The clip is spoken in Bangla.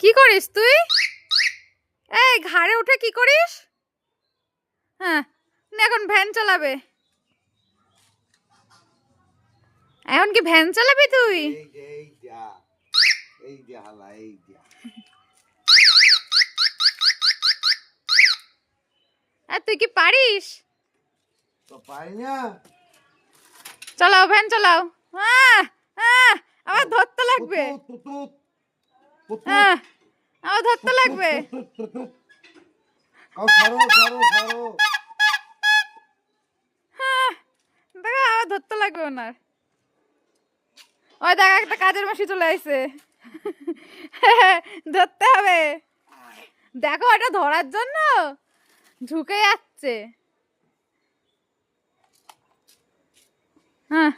কি করিস তুই? এই ঘাড়ে উঠে কি করিস? হ্যাঁ, এখন ভ্যান চালাবে। এখন কি ভ্যান চালাবি তুই? আর তুই কি পারিস? তো পারি না। চালাও, ভ্যান চালাও। আমার ধরতে লাগবে। আমার ধরতে লাগবে। দেখা আমার ধরতে লাগবে ওনার। ওই দেখা একটা কাজের মাসি চলে আসছে। ধরতে হবে। দেখো এটা ধরার জন্য ঝুঁকে যাচ্ছে। হ্যাঁ।